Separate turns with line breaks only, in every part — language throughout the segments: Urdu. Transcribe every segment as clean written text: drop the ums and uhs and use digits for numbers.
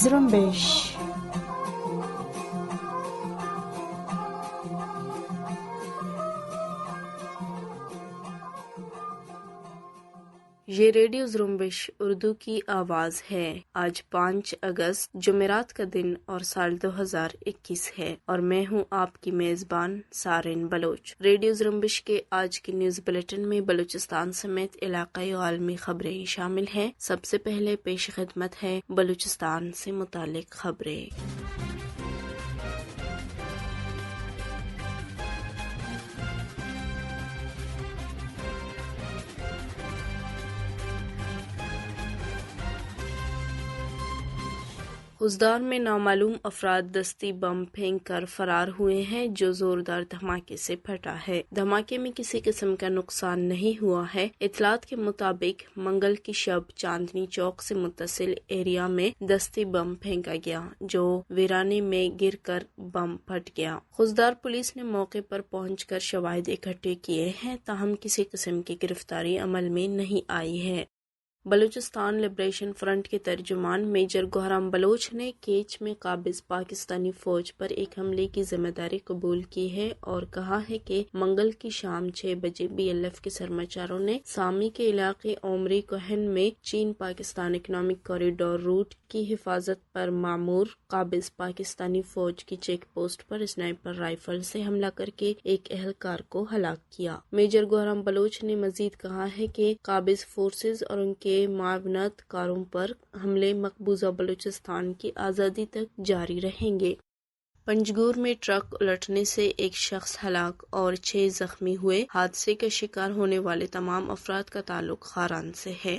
زرمبش یہ ریڈیو زرمبش اردو کی آواز ہے۔ آج 5 اگست جمعرات کا دن اور سال 2021 ہے اور میں ہوں آپ کی میزبان سارن بلوچ۔ ریڈیو زرمبش کے آج کی نیوز بلیٹن میں بلوچستان سمیت علاقائی و عالمی خبریں شامل ہیں۔ سب سے پہلے پیش خدمت ہے بلوچستان سے متعلق خبریں۔ حضدار میں نامعلوم افراد دستی بم پھینک کر فرار ہوئے ہیں جو زوردار دھماکے سے پھٹا ہے۔ دھماکے میں کسی قسم کا نقصان نہیں ہوا ہے۔ اطلاعات کے مطابق منگل کی شب چاندنی چوک سے متصل ایریا میں دستی بم پھینکا گیا جو ویرانے میں گر کر بم پھٹ گیا۔ حضدار پولیس نے موقع پر پہنچ کر شواہد اکٹھے کیے ہیں تاہم کسی قسم کی گرفتاری عمل میں نہیں آئی ہے۔ بلوچستان لبریشن فرنٹ کے ترجمان میجر گوہرام بلوچ نے کیچ میں قابض پاکستانی فوج پر ایک حملے کی ذمہ داری قبول کی ہے اور کہا ہے کہ منگل کی شام 6 بجے BLF کے سرماچاروں نے سامی کے علاقے اومری کوہن میں چین پاکستان اکنامک کوریڈور روٹ کی حفاظت پر معمور قابض پاکستانی فوج کی چیک پوسٹ پر اسنائپر رائفل سے حملہ کر کے ایک اہلکار کو ہلاک کیا۔ میجر گوہرام بلوچ نے مزید کہا ہے کہ قابض فورسز اور ان کے معاونت کاروں پر حملے مقبوضہ بلوچستان کی آزادی تک جاری رہیں گے۔ پنجگور میں ٹرک الٹنے سے ایک شخص ہلاک اور 6 زخمی ہوئے۔ حادثے کا شکار ہونے والے تمام افراد کا تعلق خاران سے ہے۔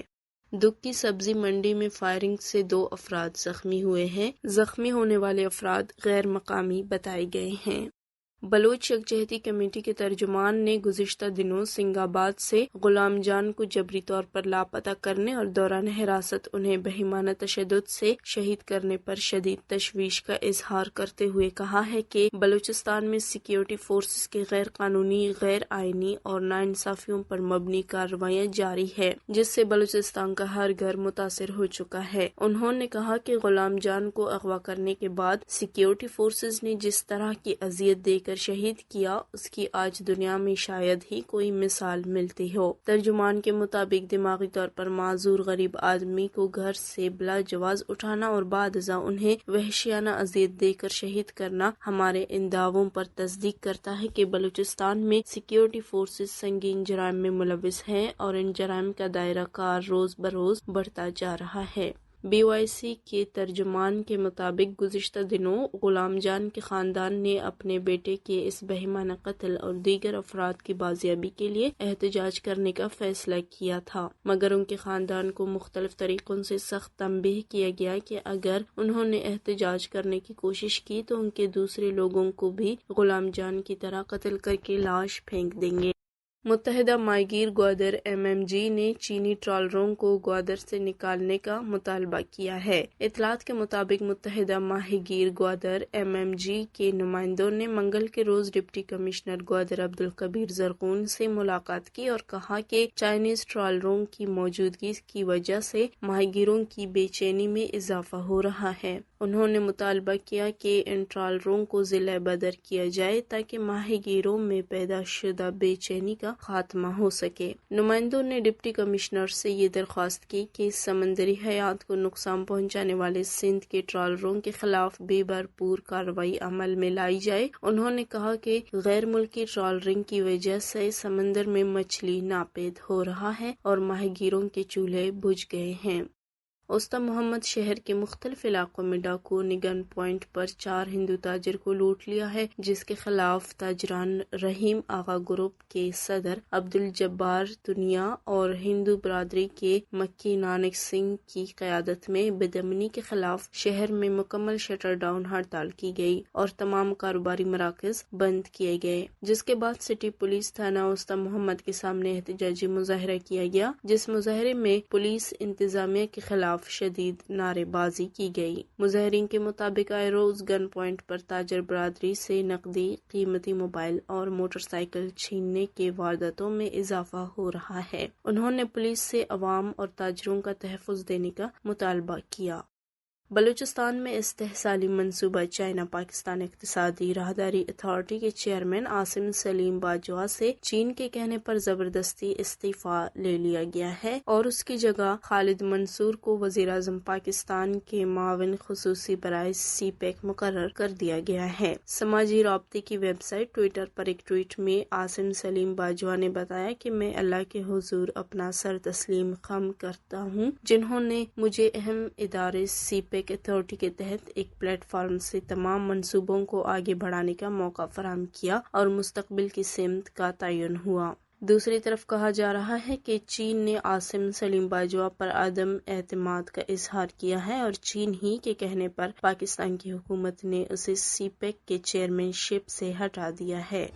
دک کی سبزی منڈی میں فائرنگ سے 2 افراد زخمی ہوئے ہیں۔ زخمی ہونے والے افراد غیر مقامی بتائے گئے ہیں۔ بلوچ یکجہتی کمیٹی کے ترجمان نے گزشتہ دنوں سنگ آباد سے غلام جان کو جبری طور پر لاپتہ کرنے اور دوران حراست انہیں بہیمانہ تشدد سے شہید کرنے پر شدید تشویش کا اظہار کرتے ہوئے کہا ہے کہ بلوچستان میں سیکیورٹی فورسز کے غیر قانونی، غیر آئینی اور ناانصافیوں پر مبنی کارروائیاں جاری ہے جس سے بلوچستان کا ہر گھر متاثر ہو چکا ہے۔ انہوں نے کہا کہ غلام جان کو اغوا کرنے کے بعد سیکیورٹی فورسز نے جس طرح کی اذیت دے کر شہید کیا اس کی آج دنیا میں شاید ہی کوئی مثال ملتی ہو۔ ترجمان کے مطابق دماغی طور پر معذور غریب آدمی کو گھر سے بلا جواز اٹھانا اور بعد ازاں انہیں وحشیانہ اذیت دے کر شہید کرنا ہمارے ان دعووں پر تصدیق کرتا ہے کہ بلوچستان میں سیکیورٹی فورسز سنگین جرائم میں ملوث ہیں اور ان جرائم کا دائرہ کار روز بروز بڑھتا جا رہا ہے۔ BYC کے ترجمان کے مطابق گزشتہ دنوں غلام جان کے خاندان نے اپنے بیٹے کے اس بہیمانہ قتل اور دیگر افراد کی بازیابی کے لیے احتجاج کرنے کا فیصلہ کیا تھا مگر ان کے خاندان کو مختلف طریقوں سے سخت تنبیہ کیا گیا کہ اگر انہوں نے احتجاج کرنے کی کوشش کی تو ان کے دوسرے لوگوں کو بھی غلام جان کی طرح قتل کر کے لاش پھینک دیں گے۔ متحدہ ماہی گیر گوادر MMG نے چینی ٹرالروں کو گوادر سے نکالنے کا مطالبہ کیا ہے۔ اطلاعات کے مطابق متحدہ ماہی گیر گوادر MMG کے نمائندوں نے منگل کے روز ڈپٹی کمشنر گوادر عبدالکبیر زرغون سے ملاقات کی اور کہا کہ چائنیز ٹرالروں کی موجودگی کی وجہ سے ماہی گیروں کی بے چینی میں اضافہ ہو رہا ہے۔ انہوں نے مطالبہ کیا کہ ان ٹرالروں کو ضلع بدر کیا جائے تاکہ ماہی گیروں میں پیدا شدہ بے چینی کا خاتمہ ہو سکے۔ نمائندوں نے ڈپٹی کمشنر سے یہ درخواست کی کہ سمندری حیات کو نقصان پہنچانے والے سندھ کے ٹرالروں کے خلاف بے بھرپور کارروائی عمل میں لائی جائے۔ انہوں نے کہا کہ غیر ملکی ٹرالرنگ کی وجہ سے سمندر میں مچھلی ناپید ہو رہا ہے اور ماہی گیروں کے چولہے بجھ گئے ہیں۔ اوسطا محمد شہر کے مختلف علاقوں میں ڈاکوؤں نے گن پوائنٹ پر 4 ہندو تاجر کو لوٹ لیا ہے جس کے خلاف تاجران رحیم آغا گروپ کے صدر عبدالجبار دنیا اور ہندو برادری کے مکی نانک سنگھ کی قیادت میں بدامنی کے خلاف شہر میں مکمل شٹر ڈاؤن ہڑتال کی گئی اور تمام کاروباری مراکز بند کیے گئے جس کے بعد سٹی پولیس تھانہ اوسطا محمد کے سامنے احتجاجی مظاہرہ کیا گیا جس مظاہرے میں پولیس انتظامیہ کے خلاف شدید نعرے بازی کی گئی۔ مظاہرین کے مطابق آئے روز گن پوائنٹ پر تاجر برادری سے نقدی، قیمتی موبائل اور موٹر سائیکل چھیننے کے وارداتوں میں اضافہ ہو رہا ہے۔ انہوں نے پولیس سے عوام اور تاجروں کا تحفظ دینے کا مطالبہ کیا۔ بلوچستان میں استحصالی منصوبہ چائنا پاکستان اقتصادی راہداری اتھارٹی کے چیئرمین عاصم سلیم باجوہ سے چین کے کہنے پر زبردستی استعفی لے لیا گیا ہے اور اس کی جگہ خالد منصور کو وزیر اعظم پاکستان کے معاون خصوصی برائے سی پیک مقرر کر دیا گیا ہے۔ سماجی رابطے کی ویب سائٹ ٹویٹر پر ایک ٹویٹ میں عاصم سلیم باجوہ نے بتایا کہ میں اللہ کے حضور اپنا سر تسلیم خم کرتا ہوں جنہوں نے مجھے اہم ادارے سی پیک اتھارٹی کے تحت ایک پلیٹ فارم سے تمام منصوبوں کو آگے بڑھانے کا موقع فراہم کیا اور مستقبل کی سمت کا تعین ہوا۔ دوسری طرف کہا جا رہا ہے کہ چین نے عاصم سلیم باجوہ پر عدم اعتماد کا اظہار کیا ہے اور چین ہی کے کہنے پر پاکستان کی حکومت نے اسے سی پیک کے چیئرمین شپ سے ہٹا دیا ہے۔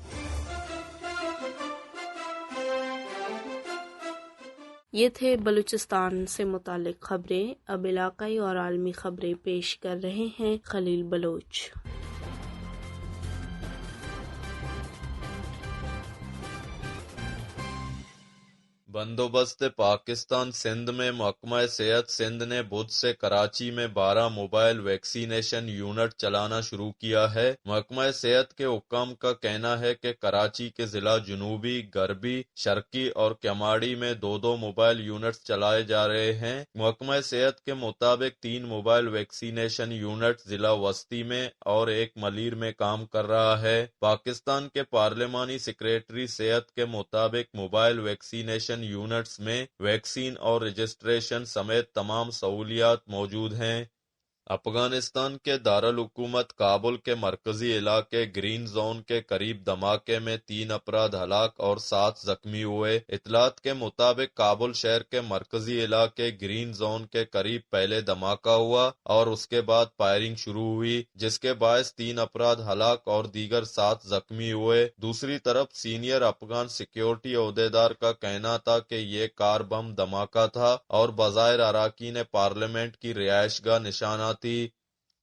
یہ تھے بلوچستان سے متعلق خبریں۔ اب علاقائی اور عالمی خبریں پیش کر رہے ہیں خلیل بلوچ۔
بندوبست پاکستان سندھ میں محکمہ صحت سندھ نے بدھ سے کراچی میں 12 موبائل ویکسینیشن یونٹ چلانا شروع کیا ہے۔ محکمہ صحت کے حکام کا کہنا ہے کہ کراچی کے ضلع جنوبی، غربی، شرقی اور کیماڑی میں 2 موبائل یونٹس چلائے جا رہے ہیں۔ محکمہ صحت کے مطابق 3 موبائل ویکسینیشن یونٹ ضلع وسطی میں اور 1 ملیر میں کام کر رہا ہے۔ پاکستان کے پارلیمانی سیکریٹری صحت کے مطابق موبائل ویکسینیشن یونٹس میں ویکسین اور رجسٹریشن سمیت تمام سہولیات موجود ہیں۔ افغانستان کے دارالحکومت کابل کے مرکزی علاقے گرین زون کے قریب دھماکے میں 3 افراد ہلاک اور 7 زخمی ہوئے۔ اطلاعات کے مطابق کابل شہر کے مرکزی علاقے گرین زون کے قریب پہلے دھماکہ ہوا اور اس کے بعد فائرنگ شروع ہوئی جس کے باعث 3 افراد ہلاک اور دیگر 7 زخمی ہوئے۔ دوسری طرف سینئر افغان سیکیورٹی عہدیدار کا کہنا تھا کہ یہ کار بم دھماکہ تھا اور بظاہر اراکین پارلیمنٹ کی رہائش گاہ نشانہ تھی۔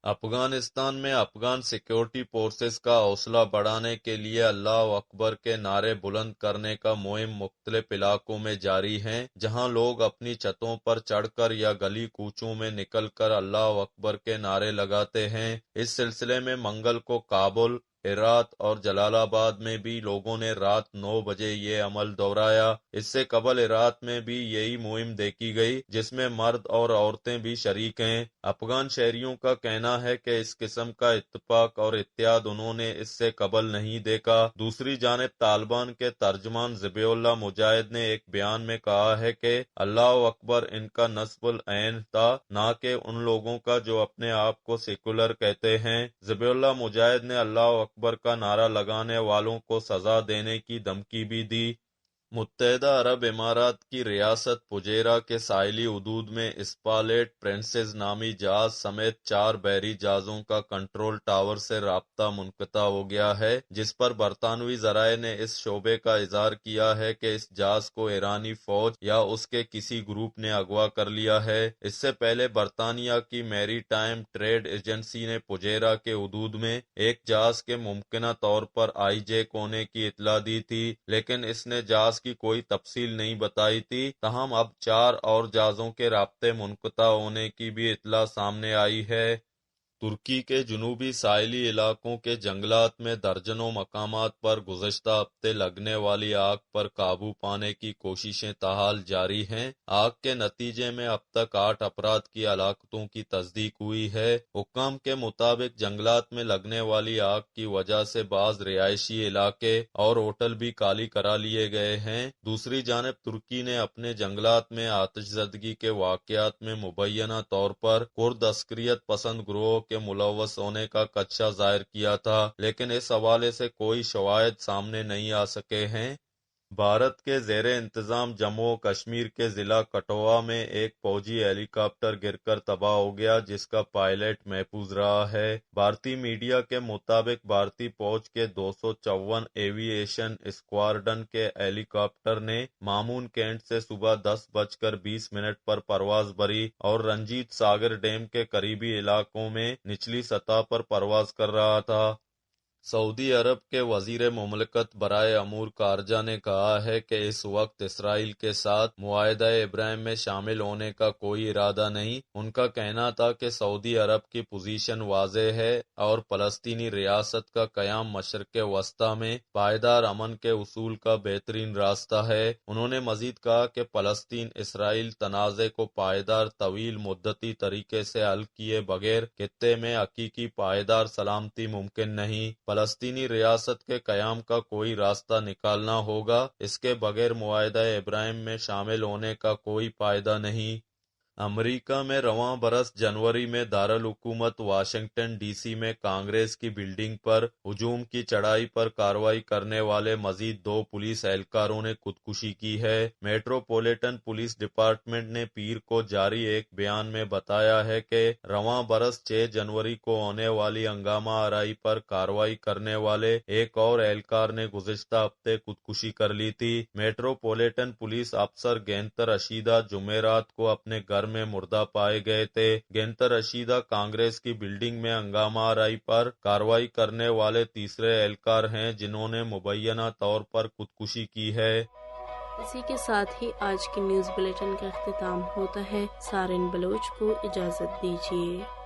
افغانستان میں افغان سیکیورٹی فورسز کا حوصلہ بڑھانے کے لیے اللہ اکبر کے نعرے بلند کرنے کا مہم مختلف علاقوں میں جاری ہے، جہاں لوگ اپنی چھتوں پر چڑھ کر یا گلی کوچوں میں نکل کر اللہ اکبر کے نعرے لگاتے ہیں۔ اس سلسلے میں منگل کو کابل، ہرات اور جلال آباد میں بھی لوگوں نے رات 9 بجے یہ عمل دہرایا۔ اس سے قبل ہرات میں بھی یہی مہم دیکھی گئی جس میں مرد اور عورتیں بھی شریک ہیں۔ افغان شہریوں کا کہنا ہے کہ اس قسم کا اتفاق اور اتحاد انہوں نے اس سے قبل نہیں دیکھا۔ دوسری جانب طالبان کے ترجمان ذبیح اللہ مجاہد نے ایک بیان میں کہا ہے کہ اللہ اکبر ان کا نصب العین تھا، نہ کہ ان لوگوں کا جو اپنے آپ کو سیکولر کہتے ہیں۔ ذبیح اللہ مجاہد نے اللہ اکبر کا نعرہ لگانے والوں کو سزا دینے کی دھمکی بھی دی۔ متحدہ عرب امارات کی ریاست فجیرہ کے ساحلی حدود میں اسپالیٹ پرنسز نامی جہاز سمیت 4 بحری جہازوں کا کنٹرول ٹاور سے رابطہ منقطع ہو گیا ہے، جس پر برطانوی ذرائع نے اس شبے کا اظہار کیا ہے کہ اس جہاز کو ایرانی فوج یا اس کے کسی گروپ نے اغوا کر لیا ہے۔ اس سے پہلے برطانیہ کی میری ٹائم ٹریڈ ایجنسی نے فجیرہ کے حدود میں ایک جہاز کے ممکنہ طور پر آئی جیک ہونے کی اطلاع دی تھی، لیکن اس نے جہاز کی کوئی تفصیل نہیں بتائی تھی۔ تاہم اب 4 اور جہازوں کے رابطے منقطع ہونے کی بھی اطلاع سامنے آئی ہے۔ ترکی کے جنوبی ساحلی علاقوں کے جنگلات میں درجنوں مقامات پر گزشتہ ہفتے لگنے والی آگ پر قابو پانے کی کوششیں تاحال جاری ہیں۔ آگ کے نتیجے میں اب تک 8 افراد کی ہلاکتوں کی تصدیق ہوئی ہے۔ حکام کے مطابق جنگلات میں لگنے والی آگ کی وجہ سے بعض رہائشی علاقے اور ہوٹل بھی خالی کرا لیے گئے ہیں۔ دوسری جانب ترکی نے اپنے جنگلات میں آتش زدگی کے واقعات میں مبینہ طور پر کرد عسکریت پسند گروہوں کے ملوث ہونے کا خدشہ ظاہر کیا تھا، لیکن اس حوالے سے کوئی شواہد سامنے نہیں آ سکے ہیں۔ بھارت کے زیر انتظام جموں و کشمیر کے ضلع کٹھوعہ میں ایک فوجی ہیلی کاپٹر گر کر تباہ ہو گیا جس کا پائلٹ محفوظ رہا ہے۔ بھارتی میڈیا کے مطابق بھارتی فوج کے 254 ایوی ایشن اسکواڈرن کے ہیلی کاپٹر نے مامون کینٹ سے صبح 10:20 پر پرواز بھری اور رنجیت ساگر ڈیم کے قریبی علاقوں میں نچلی سطح پر پرواز کر رہا تھا۔ سعودی عرب کے وزیر مملکت برائے امور خارجہ نے کہا ہے کہ اس وقت اسرائیل کے ساتھ معاہدہ ابراہیم میں شامل ہونے کا کوئی ارادہ نہیں۔ ان کا کہنا تھا کہ سعودی عرب کی پوزیشن واضح ہے اور فلسطینی ریاست کا قیام مشرق وسطیٰ میں پائیدار امن کے حصول کا بہترین راستہ ہے۔ انہوں نے مزید کہا کہ فلسطین اسرائیل تنازع کو پائیدار طویل مدتی طریقے سے حل کیے بغیر خطے میں حقیقی پائیدار سلامتی ممکن نہیں۔ فلسطینی ریاست کے قیام کا کوئی راستہ نکالنا ہوگا، اس کے بغیر معاہدہ ابراہیم میں شامل ہونے کا کوئی فائدہ نہیں۔ امریکہ میں رواں برس جنوری میں دارالحکومت واشنگٹن ڈی سی میں کانگریس کی بلڈنگ پر ہجوم کی چڑھائی پر کارروائی کرنے والے مزید 2 پولیس اہلکاروں نے خودکشی کی ہے۔ میٹروپولیٹن پولیس ڈپارٹمنٹ نے پیر کو جاری ایک بیان میں بتایا ہے کہ رواں برس 6 جنوری کو ہونے والی ہنگامہ آرائی پر کارروائی کرنے والے ایک اور اہلکار نے گزشتہ ہفتے خودکشی کر لی تھی۔ میٹروپولیٹن پولیس افسر گینتر اشیدہ جمعرات کو اپنے گھر میں مردہ پائے گئے تھے۔ گینتر اشیدہ کانگریس کی بلڈنگ میں ہنگامہ آرائی پر کارروائی کرنے والے تیسرے اہلکار ہیں جنہوں نے مبینہ طور پر خودکشی کی ہے۔
اسی کے ساتھ ہی آج کی نیوز بلیٹن کا اختتام ہوتا ہے۔ سارن بلوچ کو اجازت دیجیے۔